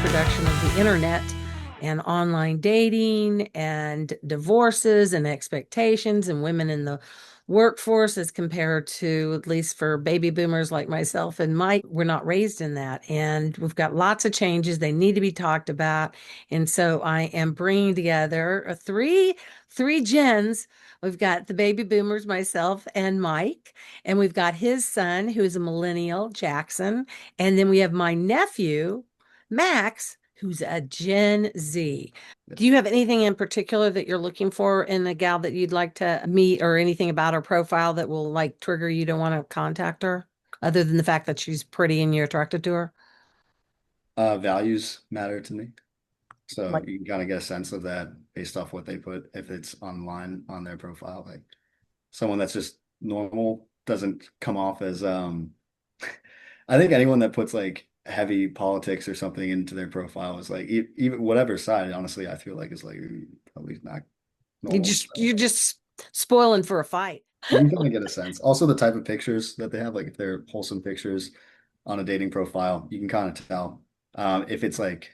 introduction of the internet and online dating and divorces and expectations and women in the workforce as compared to, at least for baby boomers like myself and Mike, we're not raised in that. And we've got lots of changes. They need to be talked about. And so I am bringing together three gens. We've got the baby boomers, myself and Mike, and we've got his son, who is a millennial, Jackson. And then we have my nephew, Max, who's a Gen Z. Do you have anything in particular that you're looking for in a gal that you'd like to meet, or anything about her profile that will like trigger you to want to contact her, other than the fact that she's pretty and you're attracted to her? Values matter to me. So Like, you can kind of get a sense of that based off what they put if it's online on their profile. Like someone that's just normal doesn't come off as I think anyone that puts like heavy politics or something into their profile is like even whatever side, honestly, I feel like is like probably not you normal. just you're just spoiling for a fight. You can kind of get a sense. Also, the type of pictures that they have, like if they're wholesome pictures on a dating profile, you can kind of tell. If it's like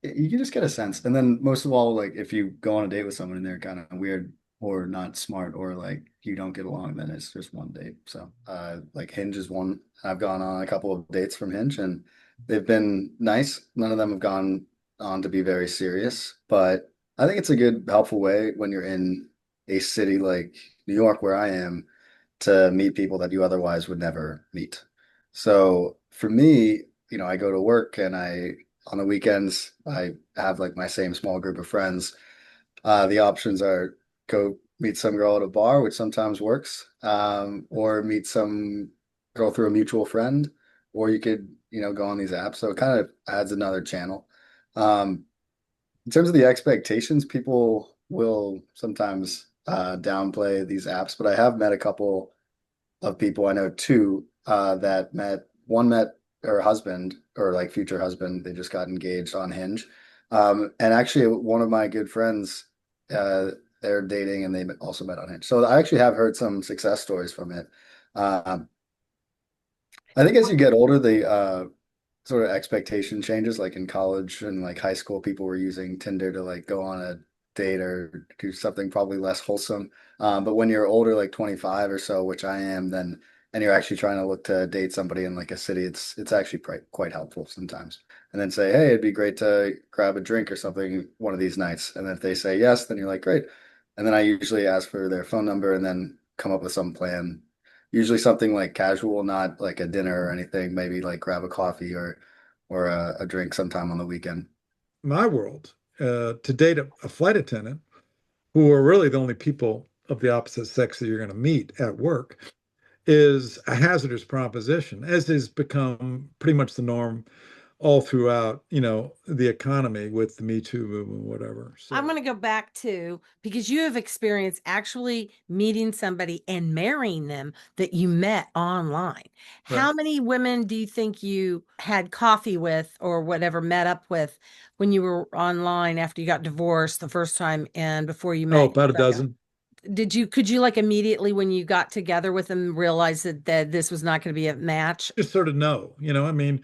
you can just get a sense. And then most of all, like if you go on a date with someone and they're kind of weird or not smart or like you don't get along, then it's just one date. So like Hinge is one. I've gone on a couple of dates from Hinge and they've been nice. None of them have gone on to be very serious, but I think it's a good, helpful way when you're in a city like New York, where I am, to meet people that you otherwise would never meet. So for me, I go to work and on the weekends, I have like my same small group of friends. The options are go meet some girl at a bar, which sometimes works, or meet some girl through a mutual friend, or you could, go on these apps. So it kind of adds another channel. Um, in terms of the expectations, people will sometimes downplay these apps, but I have met a couple of people. I know two that one met her husband or like future husband. They just got engaged on Hinge. And actually, one of my good friends, uh, they're dating and they also met on Hinge. So I actually have heard some success stories from it. Um, I think as you get older, the sort of expectation changes. Like in college and like high school, people were using Tinder to like go on a date or do something probably less wholesome. But when you're older, like 25 or so, which I am, then and you're actually trying to look to date somebody in like a city, it's actually quite helpful sometimes. And then say, hey, it'd be great to grab a drink or something one of these nights. And then if they say yes, then you're like, great. And then I usually ask for their phone number and then come up with some plan. Usually something like casual, not like a dinner or anything. Maybe like grab a coffee or a drink sometime on the weekend. My world, to date a flight attendant, who are really the only people of the opposite sex that you're going to meet at work, is a hazardous proposition, as has become pretty much the norm all throughout, the economy with the Me Too movement, whatever. I'm So, going to go back to, because you have experienced actually meeting somebody and marrying them that you met online. How right. many women do you think you had coffee with or whatever, met up with when you were online after you got divorced the first time and before you Oh, met about a your second? dozen. Could you like immediately when you got together with them realize that this was not going to be a match? Just sort of know, I mean,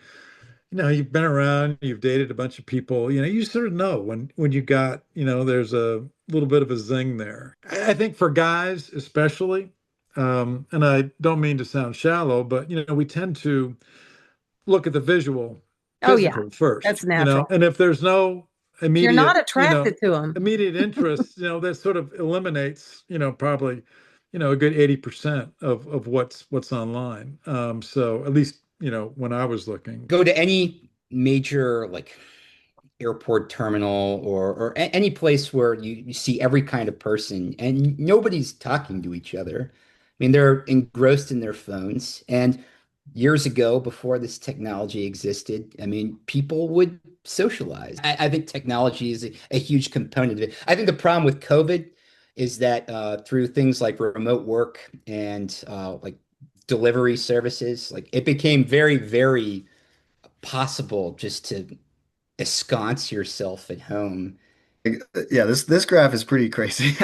you've been around, you've dated a bunch of people, you sort of know when you got, there's a little bit of a zing there. I think for guys especially, and I don't mean to sound shallow, but we tend to look at the visual, Oh, yeah, physical first, that's natural. and if there's no If you're not immediate, attracted to them, immediate interest, that sort of eliminates, probably, a good 80% of what's online. So at least, when I was looking. Go to any major like airport terminal or any place where you see every kind of person and nobody's talking to each other. I mean, they're engrossed in their phones. And years ago, before this technology existed, I mean, people would socialize. I think technology is a huge component of it. I think the problem with COVID is that through things like remote work and like delivery services, like it became very, very possible just to ensconce yourself at home. Yeah, this graph is pretty crazy.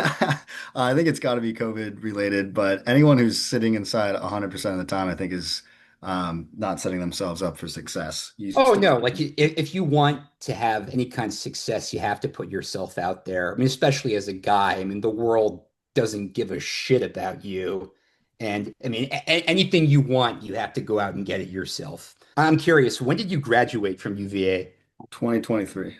I think it's got to be COVID related, but anyone who's sitting inside 100% of the time, I think is not setting themselves up for success. You Oh still, no, like if you want to have any kind of success, you have to put yourself out there. I mean, especially as a guy. I mean, the world doesn't give a shit about you. And I mean, anything you want, you have to go out and get it yourself. I'm curious, when did you graduate from UVA? 2023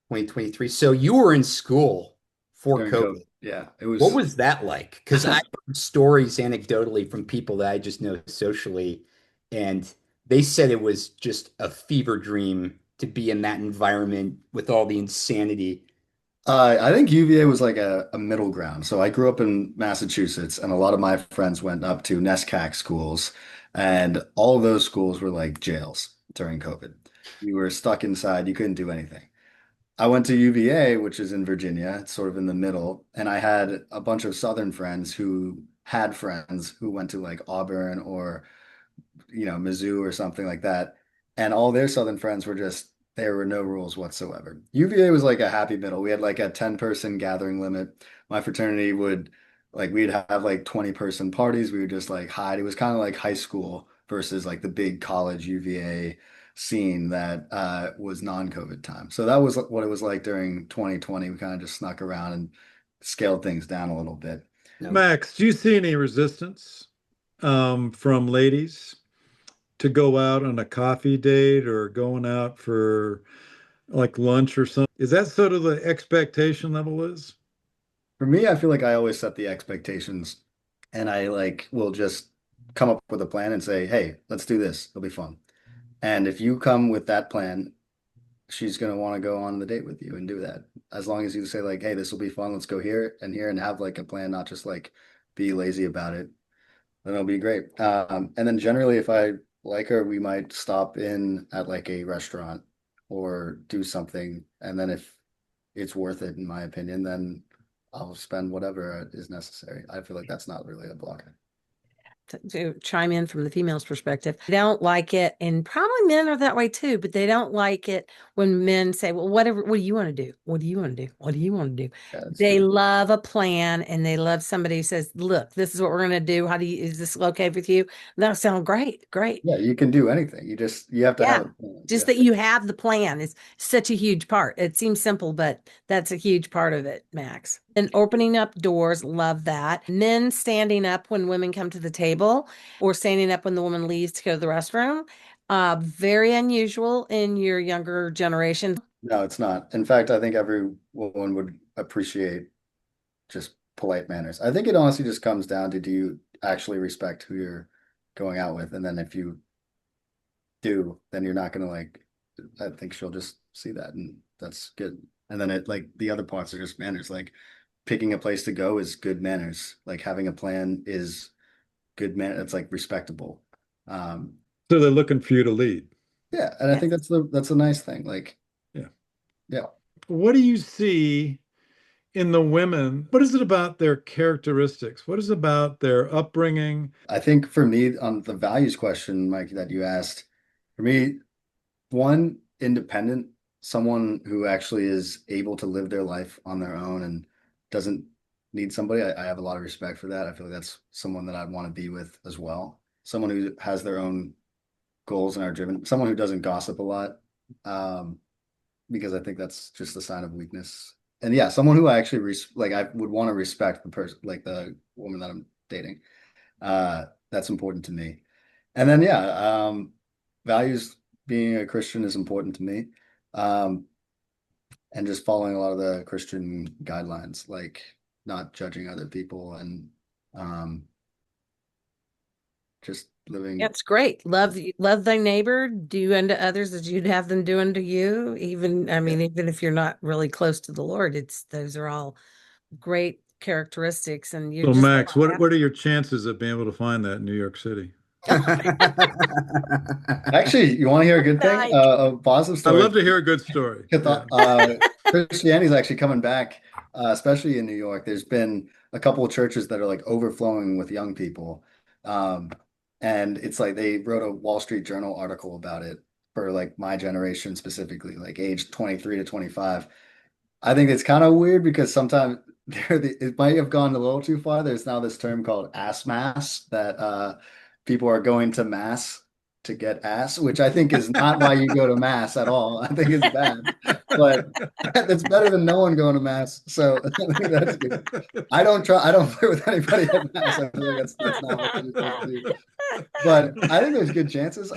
2023. So you were in school for during COVID. COVID. Yeah, it What was. was that like? Because I heard stories anecdotally from people that I just know socially, and they said it was just a fever dream to be in that environment with all the insanity. I think UVA was like a middle ground. So I grew up in Massachusetts, and a lot of my friends went up to NESCAC schools, and all of those schools were like jails during COVID. You were stuck inside, you couldn't do anything. I went to UVA, which is in Virginia. It's sort of in the middle. And I had a bunch of Southern friends who had friends who went to like Auburn or, Mizzou or something like that. And all their Southern friends were just, there were no rules whatsoever. UVA was like a happy middle. We had like a 10-person gathering limit. My fraternity would, like, we'd have like 20-person parties. We would just like hide. It was kind of like high school versus like the big college UVA scene that was non-COVID time. So that was what it was like during 2020. We kind of just snuck around and scaled things down a little bit. No. Max, do you see any resistance from ladies to go out on a coffee date or going out for like lunch or something? Is that sort of the expectation level is? For me, I feel like I always set the expectations and I like will just come up with a plan and say, hey, let's do this. It'll be fun. And if you come with that plan, she's going to want to go on the date with you and do that. As long as you say like, hey, this will be fun. Let's go here and have like a plan, not just like be lazy about it. Then it'll be great. And then generally, if I like her, we might stop in at like a restaurant or do something. And then if it's worth it, in my opinion, then I'll spend whatever is necessary. I feel like that's not really a blocker. To chime in from the female's perspective, they don't like it, and probably men are that way too, but they don't like it when men say, well, whatever, what do you want to do? What do you want to do? What do you want to do? Yeah, that's They true. love a plan and they love somebody who says, look, this is what we're going to do. Is this okay with you? That'll sound great. Great. Yeah, you can do anything. You have to have Yeah. a plan. Just that you have the plan is such a huge part. It seems simple, but that's a huge part of it, Max. And opening up doors, love that. Men standing up when women come to the table or standing up when the woman leaves to go to the restroom. Very unusual in your younger generation. No, it's not. In fact, I think every woman would appreciate just polite manners. I think it honestly just comes down to do you actually respect who you're going out with? And then if you do, then you're not gonna like, I think she'll just see that and that's good. And then it like the other parts are just manners. Like picking a place to go is good manners. Like having a plan is good man. It's like respectable. Um, So they're looking for you to lead. yeah, and I think Yes. that's a nice thing. Like, Yeah. yeah. What do you see in the women? What is it about their characteristics? What is it about their upbringing? I think for me on the values question, Mike, that you asked, for me, one, independent, someone who actually is able to live their life on their own and doesn't need somebody. I have a lot of respect for that. I feel like that's someone that I'd want to be with as well. Someone who has their own goals and are driven, someone who doesn't gossip a lot, because I think that's just a sign of weakness. And yeah, someone who I actually like, I would want to respect the person, like the woman that I'm dating. That's important to me. And then yeah, values being a Christian is important to me. Um, and just following a lot of the Christian guidelines, like not judging other people and um, just living. That's great. Love thy neighbor, do unto others as you'd have them do unto you. Even, I Yeah. mean, even if you're not really close to the Lord, it's those are all great characteristics, and you're So, just Max, what are your chances of being able to find that in New York City? Actually, you want to hear a good thing? like, A positive I story. love to hear a good story. Yeah. Christianity is actually coming back, especially in New York. There's been a couple of churches that are like overflowing with young people. Um, and it's like they wrote a Wall Street Journal article about it for like my generation specifically, like age 23 to 25. I think it's kind of weird because sometimes it might have gone a little too far. There's now this term called ass mass that people are going to mass to get ass, which I think is not why you go to mass at all. I think it's bad, but it's better than no one going to mass. So I think that's good. I don't flirt with anybody at mass. I feel like that's not what you're supposed to do. But I think there's good chances.